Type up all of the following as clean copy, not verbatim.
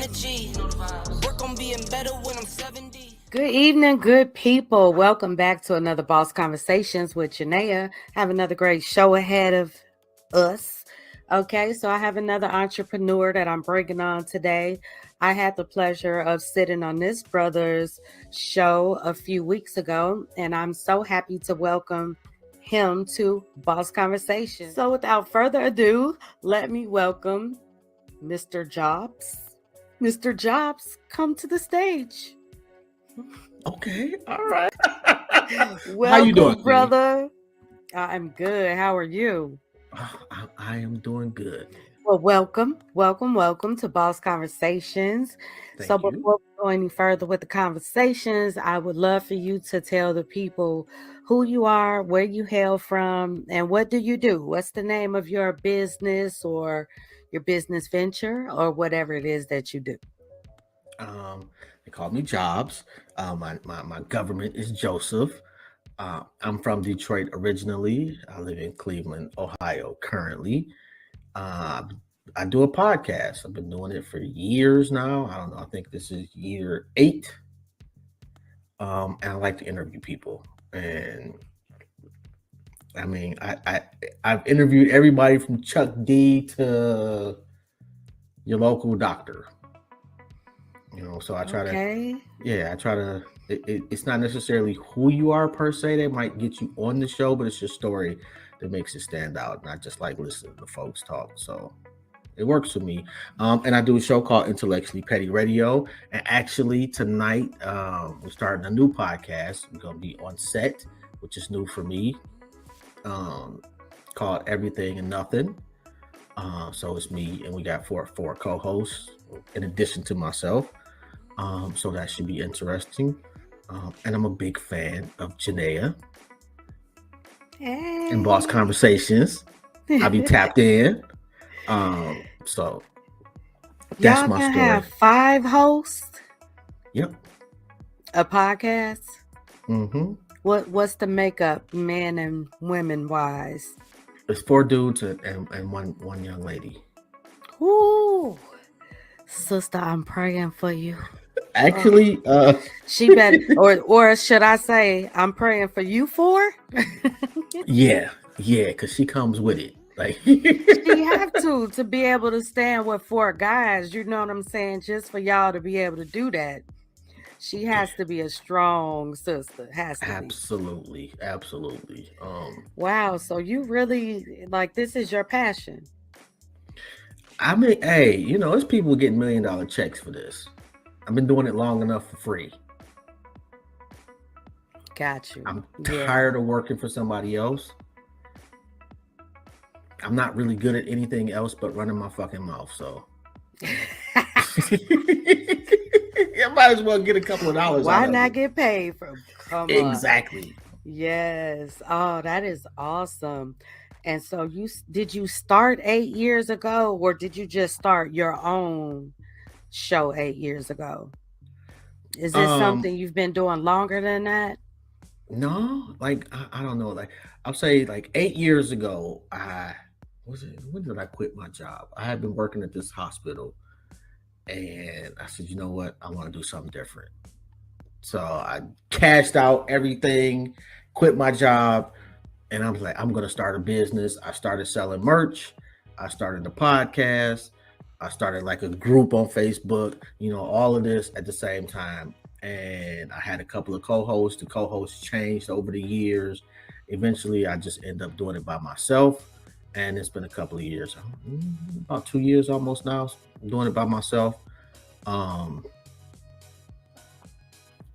energy. Work on being better when I'm 70. Good evening, good people. Welcome back to another Boss Conversations with Janeah. Have another great show ahead of us. Okay, so I have another entrepreneur that I'm bringing on today. I had the pleasure of sitting on this brother's show a few weeks ago, and I'm so happy to welcome him to Boss Conversations. So without further ado, let me welcome Mr. Jobs. Mr. Jobs, come to the stage. Okay, all right. Welcome, How you doing, brother? I'm good. How are you? I am doing good. Well, welcome to Boss Conversations. Thank you. Before we go any further with the conversations, I would love for you to tell the people who you are, where you hail from, and what do you do? What's the name of your business or your business venture or whatever it is that you do? They call me Jobs. My government is Joseph. I'm from Detroit originally. I live in Cleveland, Ohio currently. I do a podcast. I've been doing it for years now. I don't know. I think this is year 8. And I like to interview people. And I mean, I've interviewed everybody from Chuck D to your local doctor. So I try to, it's not necessarily who you are per se. They might get you on the show, but it's your story that makes it stand out, not just like listening to folks talk. So it works for me. And I do a show called Intellectually Petty Radio. And actually tonight, we're starting a new podcast. We're going to be on set, which is new for me, called Everything and Nothing. So it's me, and we got four co-hosts in addition to myself. So that should be interesting. And I'm a big fan of Janeah and Boss Conversations. I'll be tapped in. So that's my story. Have 5 hosts. Yep. A podcast. Mm-hmm. What's the makeup, men and women wise? It's 4 dudes and one young lady. Ooh, sister, I'm praying for you. Actually, she better, or should I say, I'm praying for you 4? yeah, because she comes with it. Like she have to be able to stand with 4 guys. You know what I'm saying? Just for y'all to be able to do that, she has to be a strong sister. Has to absolutely. Wow. So you really this is your passion. I mean, hey, there's people getting $1 million checks for this. I've been doing it long enough for free. Got you. I'm tired of working for somebody else. I'm not really good at anything else but running my fucking mouth, so. I might as well get a couple of dollars. Why not get paid for? Exactly. Yes. Oh, that is awesome. And so did you start 8 years ago, or did you just start your own show 8 years ago? Is this something you've been doing longer than that? No, I don't know. I'll say 8 years ago, when did I quit my job? I had been working at this hospital, and I said, you know what? I want to do something different. So I cashed out everything, quit my job, and I was like, I'm going to start a business. I started selling merch. I started a podcast. I started a group on Facebook, all of this at the same time. And I had a couple of co-hosts. The co-hosts changed over the years. Eventually, I just ended up doing it by myself. And it's been a couple of years, about 2 years almost now, doing it by myself. And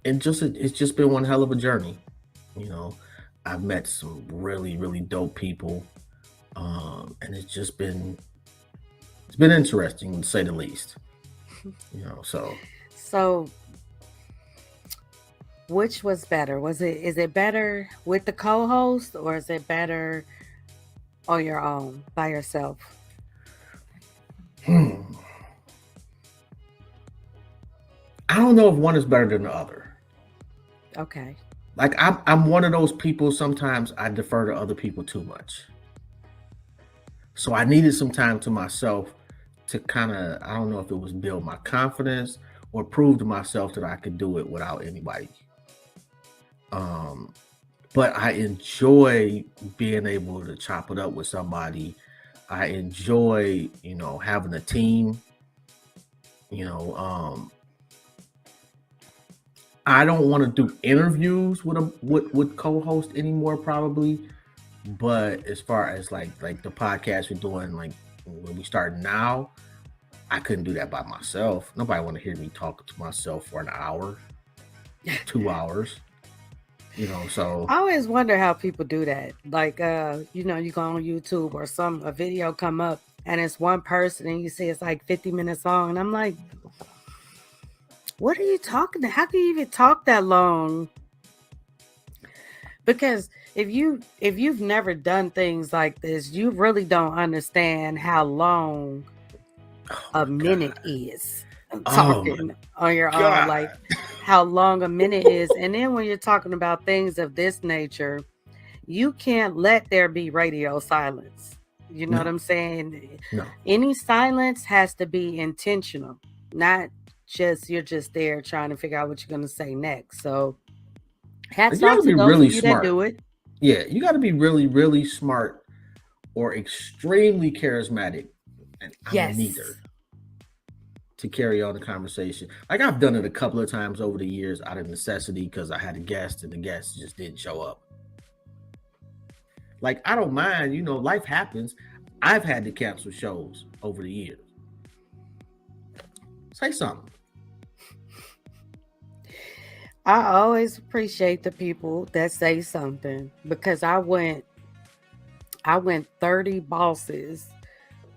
it's just been one hell of a journey. I've met some really, really dope people. And it's been interesting, to say the least. So which was better? Is it better with the co-host, or is it better on your own by yourself? I don't know if one is better than the other. Okay. I'm one of those people, sometimes I defer to other people too much. So I needed some time to myself to kind of, I don't know if it was build my confidence or prove to myself that I could do it without anybody. But I enjoy being able to chop it up with somebody. I enjoy, having a team. I don't want to do interviews with co-host anymore, probably. But as far as like the podcast we're doing, like when we start now, I couldn't do that by myself. Nobody want to hear me talk to myself for an hour, 2 hours. So I always wonder how people do that. Like, you go on YouTube or a video come up and it's one person and you see it's like 50 minutes long. And I'm like, what are you talking to? How can you even talk that long? Because if you've never done things like this, you really don't understand how long a minute is. Talking on your own, like how long a minute is. And then when you're talking about things of this nature, you can't let there be radio silence. You know what I'm saying? No. Any silence has to be intentional, not just you're just there trying to figure out what you're going to say next. So hats off to those of you that do it. Yeah, you got to be really, really smart or extremely charismatic. And I'm neither. To carry on the conversation. Like I've done it a couple of times over the years out of necessity because I had a guest and the guest just didn't show up. Like I don't mind, life happens. I've had to cancel shows over the years. Say something. I always appreciate the people that say something because I went 30 bosses,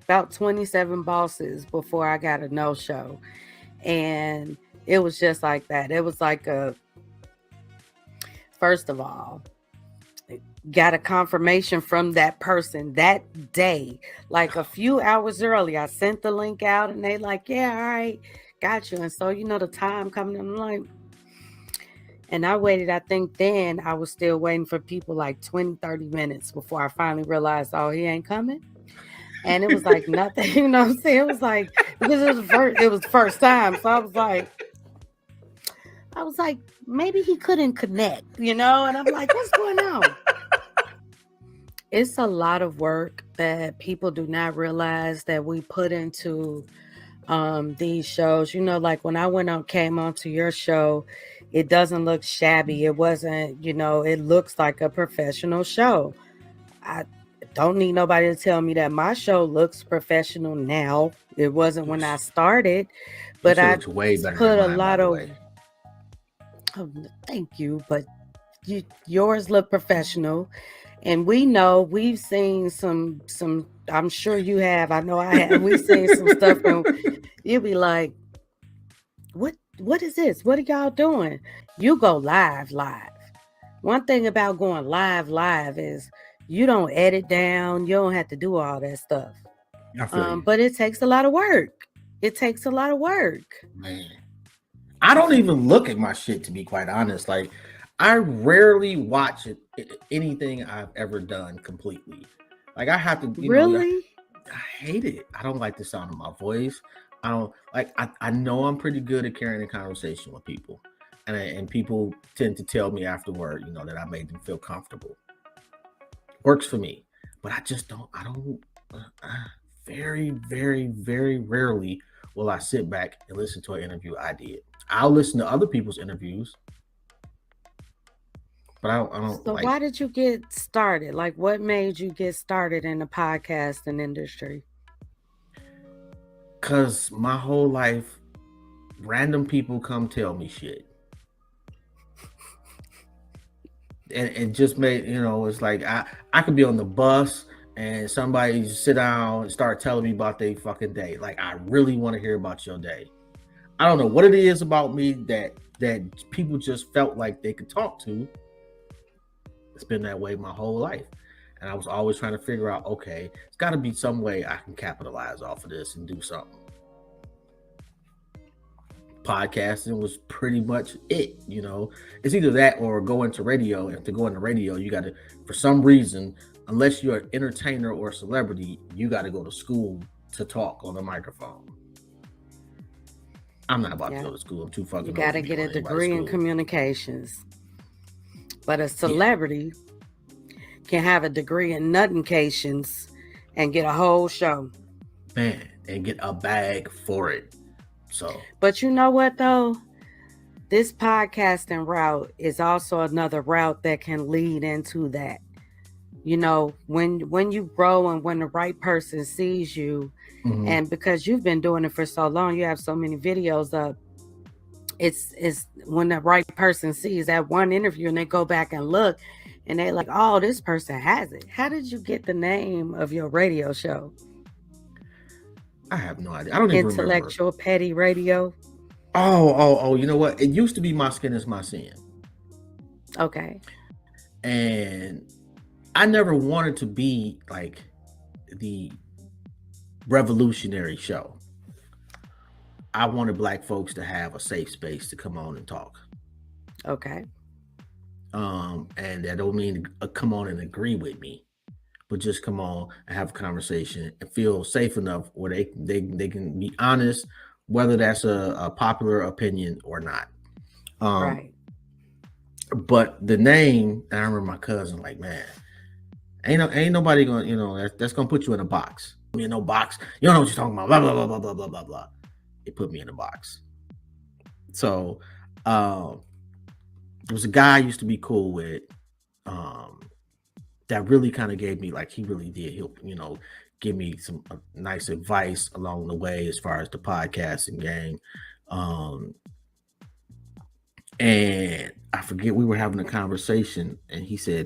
about 27 bosses before I got a no-show. And it was just like that. It was like first of all, got a confirmation from that person that day, like a few hours early. I sent the link out and they like, yeah, all right, got you. And so, the time coming, I'm like, and I waited, I think then I was still waiting for people like 20, 30 minutes before I finally realized, oh, he ain't coming. And it was like nothing, you know what I'm saying? It was like, because it was the first time. So I was like, maybe he couldn't connect, and I'm like, what's going on? It's a lot of work that people do not realize that we put into these shows. Like when I came onto your show, it doesn't look shabby. It wasn't, it looks like a professional show. I don't need nobody to tell me that my show looks professional now. It wasn't when I started, but I put a lot of. Oh, thank you, but yours look professional, and we've seen some. I'm sure you have. I know I have. We've seen some stuff, and you'll be like, "What is this? What are y'all doing?" You go live. One thing about going live is you don't edit down. You don't have to do all that stuff. But it takes a lot of work. Man, I don't even look at my shit, to be quite honest. Like, I rarely watch anything I've ever done completely. Like, I have to. Really? I hate it. I don't like the sound of my voice. I don't like. I know I'm pretty good at carrying a conversation with people, and people tend to tell me afterward, that I made them feel comfortable. Works for me, but I just don't. Very, very, very rarely will I sit back and listen to an interview I did. I'll listen to other people's interviews, but I don't. So why did you get started? Like, what made you get started in the podcasting industry? Because my whole life, random people come tell me shit. And it just made, it's like I could be on the bus and somebody sit down and start telling me about their fucking day. Like, I really want to hear about your day. I don't know what it is about me that people just felt like they could talk to. It's been that way my whole life. And I was always trying to figure out, okay, it's got to be some way I can capitalize off of this and do something. Podcasting was pretty much it, It's either that or go into radio. And to go into radio, you got to, for some reason, unless you're an entertainer or a celebrity, you got to go to school to talk on the microphone. I'm not about to go to school. I'm too fucking You old got to to be get a going anybody's degree in school. communications. But a celebrity can have a degree in nuttications and get a whole show. Man, and get a bag for it. So, but you know what though? This podcasting route is also another route that can lead into that. You know, when you grow and when the right person sees you, and because you've been doing it for so long, you have so many videos up. It's when the right person sees that one interview and they go back and look and they like, oh, this person has it. How did you get the name of your radio show? I have no idea. I don't even remember. Intellectual Petty Radio. Oh, you know what? It used to be My Skin Is My Sin. Okay. And I never wanted to be like the revolutionary show. I wanted Black folks to have a safe space to come on and talk. Okay. And that don't mean to come on and agree with me, but just come on and have a conversation and feel safe enough where they can be honest, whether that's a popular opinion or not. Right. But the name, I remember my cousin like, man, ain't nobody gonna, that's gonna put you in a box. Me in no box. You don't know what you're talking about. Blah blah blah blah blah blah blah blah. It put me in a box. So, there was a guy I used to be cool with, that really kind of gave me, like, he really did help, give me some nice advice along the way as far as the podcasting game. And I forget, we were having a conversation, and he said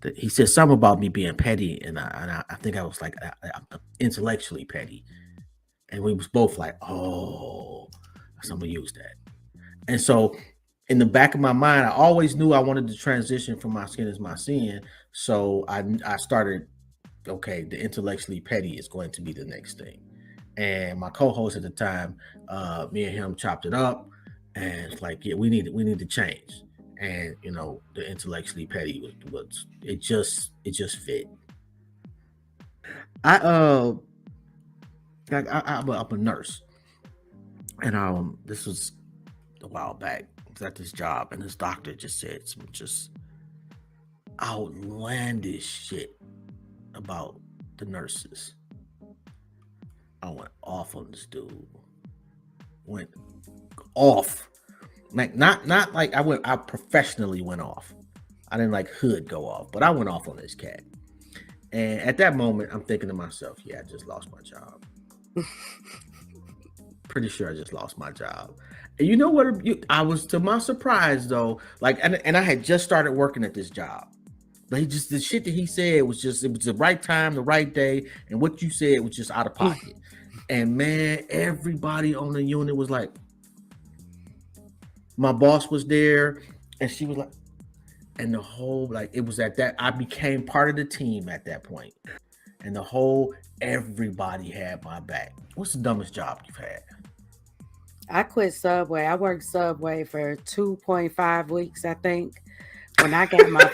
that he said something about me being petty, and I think I was like, I'm intellectually petty, and we was both like, oh, I'm gonna use that. And so, in the back of my mind, I always knew I wanted to transition from My Skin Is My Sin. So I started, okay, the intellectually petty is going to be the next thing. And my co-host at the time, me and him chopped it up. And it's like, yeah, we need to change. And the intellectually petty was it just fit. I'm a nurse, and this was a while back. I was at this job, and this doctor just said some just outlandish shit about the nurses. I went off on this dude. Went off. Like not like I professionally went off. I didn't like hood go off, but I went off on this cat. And at that moment, I'm thinking to myself, yeah, I just lost my job. Pretty sure I just lost my job. And you know what? I was, to my surprise though, like, and I had just started working at this job. But the shit that he said it was the right time, the right day, and what you said was just out of pocket. And man, everybody on the unit was like, my boss was there, and she was like, and the whole, like, it was at that, I became part of the team at that point. And everybody had my back. What's the dumbest job you've had? I quit Subway. I worked Subway for 2.5 weeks, I think. When I got my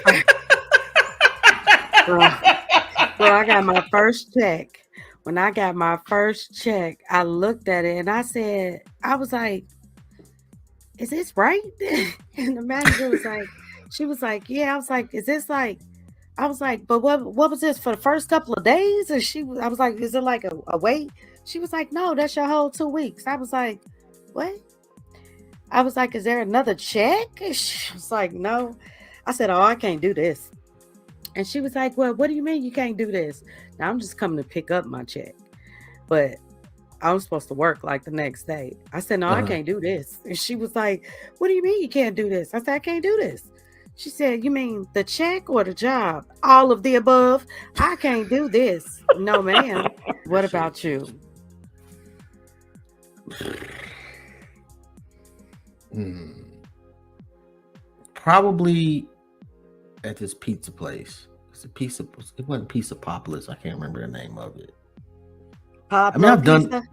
I got my first check. When I got my first check, I looked at it and I was like, is this right? And the manager was like, she was like, yeah. I was like, is this like, I was like, but what was this for the first couple of days? And I was like, is it like a wait? She was like, no, that's your whole 2 weeks. I was like, what? I was like, is there another check? And she was like, no. I said, oh, I can't do this. And she was like, well, what do you mean you can't do this? Now I'm just coming to pick up my check. But I was supposed to work like the next day. I said, no, I can't do this. And she was like, what do you mean you can't do this? I said, I can't do this. She said, you mean the check or the job? All of the above. I can't do this. No, ma'am. What about you? Probably at this pizza place. It wasn't Pizza Populous. I can't remember the name of it. I've done.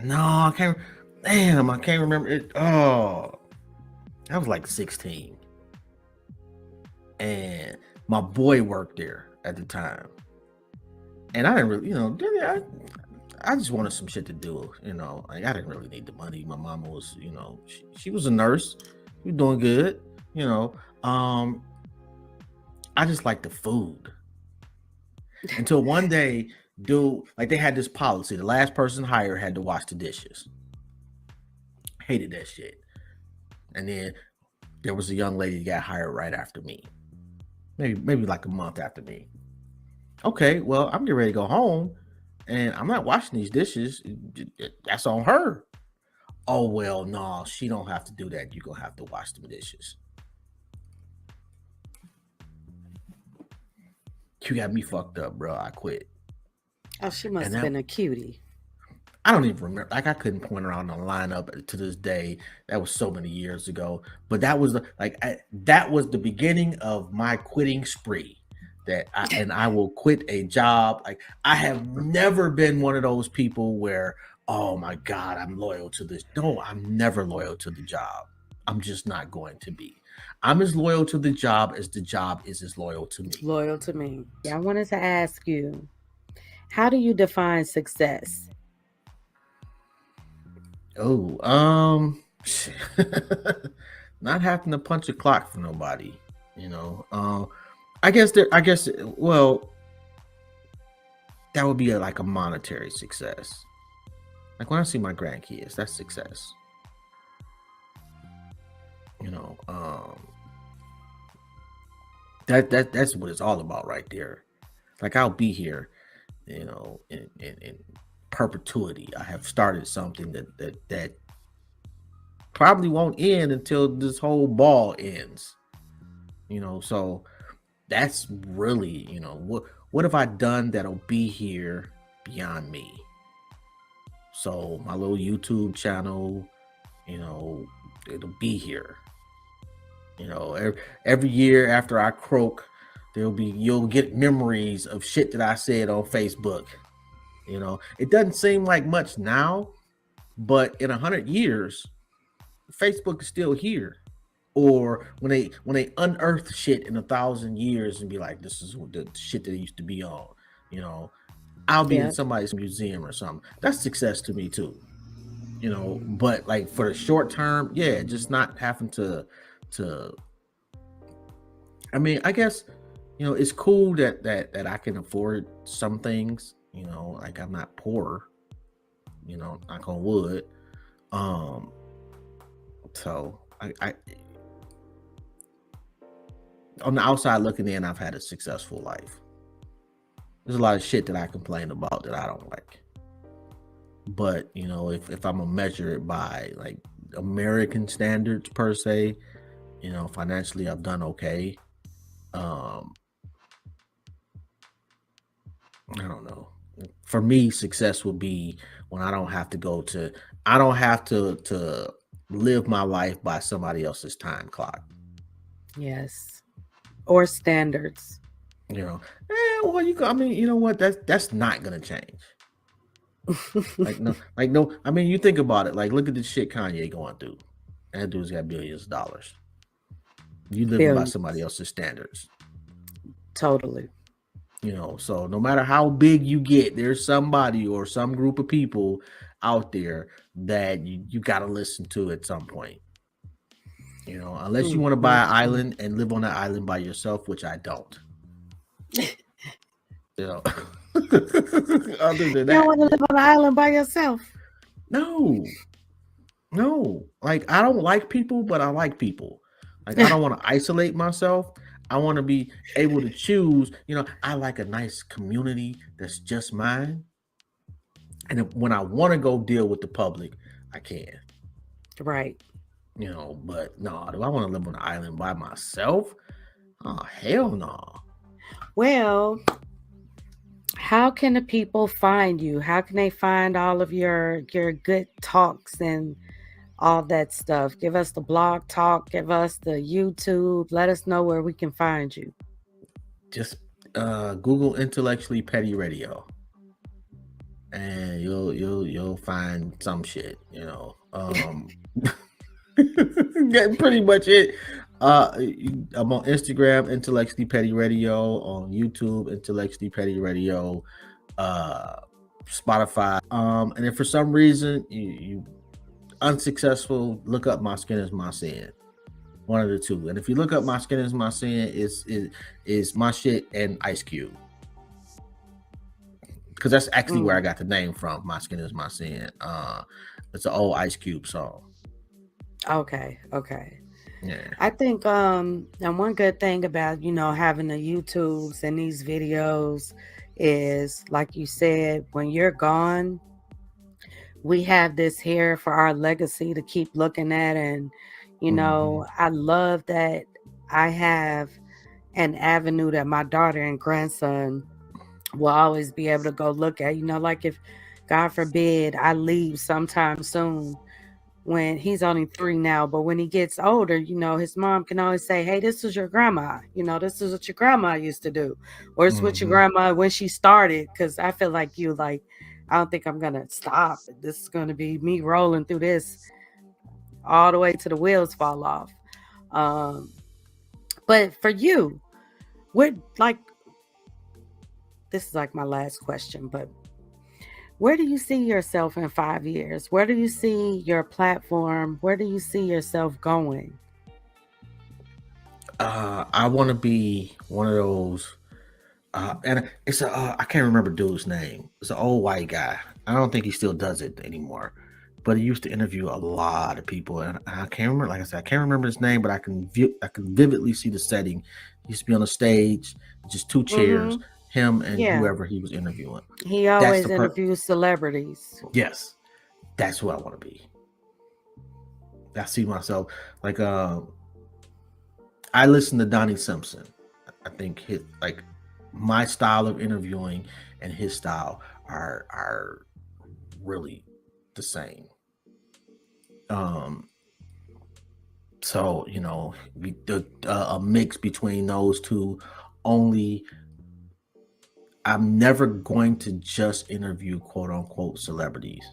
No, I can't. Damn, I can't remember it. Oh, I was like 16, and my boy worked there at the time, and I didn't really, I just wanted some shit to do. Like I didn't really need the money. My mama was, she was a nurse. She was doing good. You know, um, I just like the food. Until one day, dude, like they had this policy: the last person hired had to wash the dishes. Hated that shit. And then there was a young lady that got hired right after me, maybe like a month after me. Okay, well, I'm getting ready to go home, and I'm not washing these dishes. That's on her. Oh well, no, she don't have to do that. You're gonna have to wash them dishes. You got me fucked up, bro. I quit. Oh, she must And have that been a cutie. I don't even remember. Like I couldn't point around the lineup to this day. That was so many years ago. But that was that was the beginning of my quitting spree. I will quit a job. Like I have never been one of those people where, oh my God, I'm loyal to this. No, I'm never loyal to the job. I'm just not going to be. I'm as loyal to the job as the job is as loyal to me. Loyal to me. Yeah, I wanted to ask you, how do you define success? Oh, not having to punch a clock for nobody. You know, I guess there. I guess well, that would be like a monetary success. Like when I see my grandkids, that's success. You know, that's what it's all about right there. Like I'll be here, in perpetuity. I have started something that probably won't end until this whole ball ends. So that's really, what have I done that'll be here beyond me? So my little YouTube channel, it'll be here. Every year after I croak, you'll get memories of shit that I said on Facebook. It doesn't seem like much now, but in 100 years, Facebook is still here. Or when they unearth shit in 1,000 years and be like, this is the shit that it used to be on, I'll be in somebody's museum or something. That's success to me too. But like for the short term, yeah, just not having to I mean, I guess, it's cool that I can afford some things, like I'm not poor, knock on wood. So I on the outside looking in, I've had a successful life. There's a lot of shit that I complain about that I don't like. But, if I'm gonna measure it by like American standards per se, financially I've done okay. I don't know. For me, success would be when I don't have to live my life by somebody else's time clock. Yes. Or standards. Well, you know what? That's not gonna change. No. I mean, you think about it. Like, look at the shit Kanye going through. That dude's got billions of dollars. You live by somebody else's standards. Totally. So no matter how big you get, there's somebody or some group of people out there that you got to listen to at some point. Unless you want to buy an island and live on that island by yourself, which I don't. Other than that, you don't want to live on an island by yourself. No. Like I don't like people, but I like people. Like I don't want to isolate myself. I want to be able to choose. I like a nice community that's just mine. And when I want to go deal with the public, I can. Right. But no, do I want to live on an island by myself? Oh, hell no. Well, how can the people find you? How can they find all of your good talks and all that stuff? Give us the blog talk, give us the YouTube, let us know where we can find you. Just Google Intellectually Petty Radio. And you'll find some shit, pretty much it. I'm on Instagram, Intellectually Petty Radio, on YouTube, Intellectually Petty Radio, Spotify. And if for some reason you unsuccessful, look up My Skin Is My Sin. One of the two. And if you look up My Skin Is My Sin, is my shit and Ice Cube. Because that's actually where I got the name from. My Skin Is My Sin. It's an old Ice Cube song. Okay. Yeah. I think and one good thing about, having the YouTubes and these videos is, like you said, when you're gone, we have this here for our legacy to keep looking at. And I love that I have an avenue that my daughter and grandson will always be able to go look at. Like if, God forbid, I leave sometime soon, when he's only 3 now, but when he gets older, his mom can always say, hey, this is your grandma. This is what your grandma used to do. Or it's what your grandma, when she started. Because I feel like I don't think I'm going to stop. This is going to be me rolling through this all the way to the wheels fall off. But for you, this is like my last question, but where do you see yourself in 5 years? Where do you see your platform? Where do you see yourself going? I want to be one of those, and it's I can't remember dude's name. It's an old white guy. I don't think he still does it anymore, but he used to interview a lot of people, and I can't remember. Like I said, I can't remember his name, but I can vividly see the setting. He used to be on a stage, just 2 chairs, him and whoever he was interviewing. He always interviews celebrities. Yes, that's who I want to be. I see myself like I listen to Donnie Simpson. I think my style of interviewing and his style are really the same. So a mix between those two. Only I'm never going to just interview quote unquote celebrities.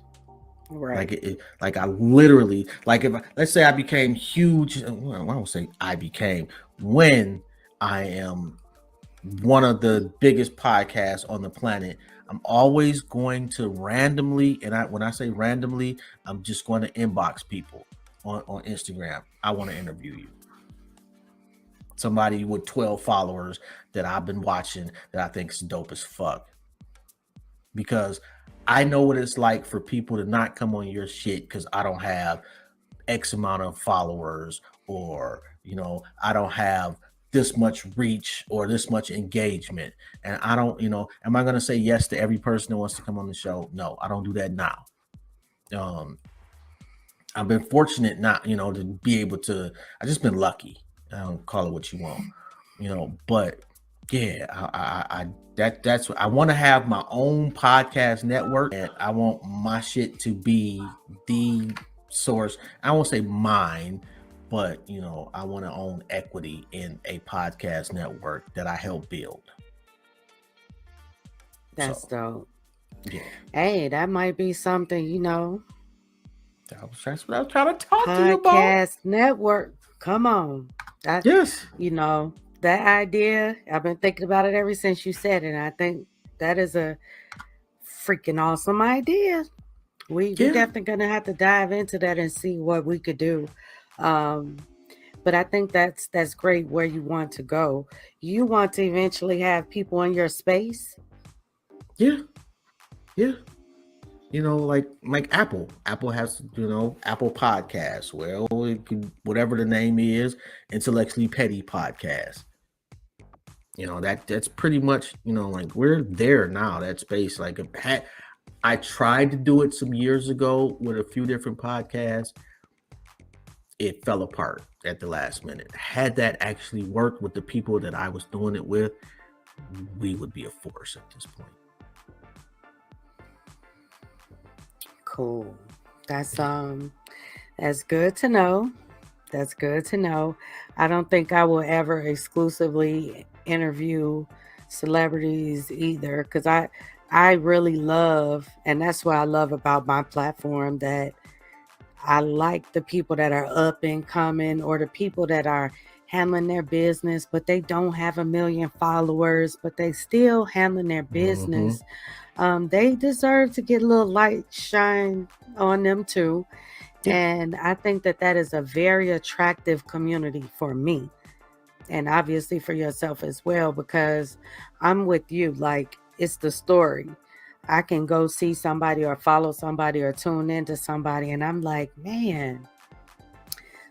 Right. Like I literally, like if let's say I became huge, well, I won't say I became, when I am one of the biggest podcasts on the planet, I'm always going to randomly, and when I say randomly, I'm just going to inbox people on Instagram. I want to interview you. Somebody with 12 followers that I've been watching that I think is dope as fuck. Because I know what it's like for people to not come on your shit because I don't have X amount of followers, or I don't have this much reach or this much engagement. And I don't, am I going to say yes to every person that wants to come on the show? No, I don't do that now. I've been fortunate not, to be able to, I've just been lucky. I don't call it what you want, but yeah, that's what I want to have, my own podcast network, and I want my shit to be the source. I won't say mine, but I want to own equity in a podcast network that I help build. That's dope. Yeah. Hey, that might be something, That's what I was trying to talk to you about. Podcast network. Come on. Yes. That idea, I've been thinking about it ever since you said it. And I think that is a freaking awesome idea. We're definitely going to have to dive into that and see what we could do. But I think that's great where you want to go. You want to eventually have people in your space? Yeah. Like Apple. Apple has, Apple Podcasts. Well, whatever the name is, Intellectually Petty Podcast. That's pretty much, like we're there now, that space. Like I tried to do it some years ago with a few different podcasts. It fell apart at the last minute. Had that actually worked with the people that I was doing it with, we would be a force at this point. Cool. That's good to know. That's good to know. I don't think I will ever exclusively interview celebrities either, because I really love, and that's what I love about my platform, that I like the people that are up and coming, or the people that are handling their business, but they don't have 1 million followers, but they still handling their business. They deserve to get a little light shine on them too. Yeah. And I think that is a very attractive community for me, and obviously for yourself as well, because I'm with you. Like, it's the story. I can go see somebody or follow somebody or tune into somebody, and I'm like, man,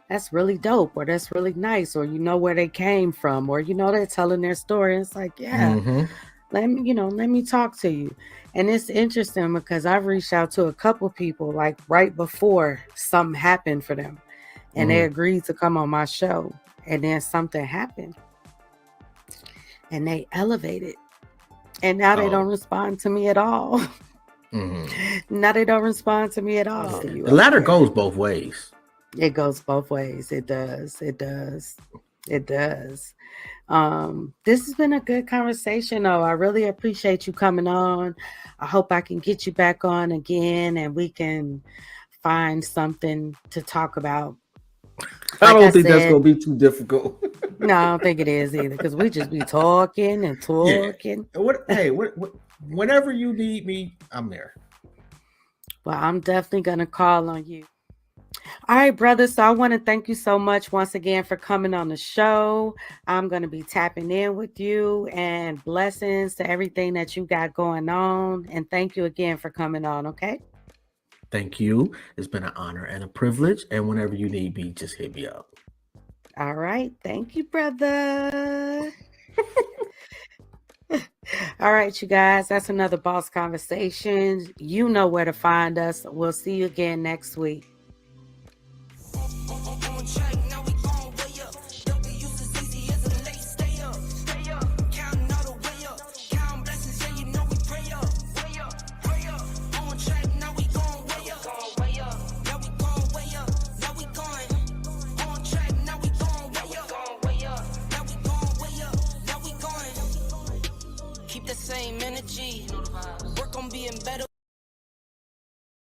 that's really dope, or that's really nice, or you know where they came from, or they're telling their story. It's like, yeah, Mm-hmm. let me talk to you. And it's interesting because I've reached out to a couple people like right before something happened for them, and they Mm-hmm. agreed to come on my show, and then something happened and they elevated, and now they don't Oh. respond to me at all. Mm-hmm. Now they don't respond to me at all. Yeah. You The up ladder there. goes both ways. It goes both ways. It does. It does. It does. This has been a good conversation, though. I really appreciate you coming on. I hope I can get you back on again and we can find something to talk about. I Like I don't think that's said, gonna be too difficult. no, I don't think it is either, because we just be talking and Yeah. talking. Whenever you need me, I'm there. Well, I'm definitely gonna call on you. All right, brother. So I want to thank you so much once again for coming on the show. I'm going to be tapping in with you, and blessings to everything that you got going on. And thank you again for coming on. Okay. Thank you. It's been an honor and a privilege. And whenever you need me, just hit me up. All right. Thank you, brother. All right, you guys. That's another Boss Conversation. You know where to find us. We'll see you again next week. On track, now we gon' way up. W's as easy as a late stay up. Stay up. Counting all the way up. Counting blessings, yeah, you know we pray up. Way up. Pray up. On track, now we gon' way up. Way up. Now we gon' way up. Now we going. On track, now we gon' way up. Way up. Now we gon' way up. Now we going. Keep the same energy. Work on being better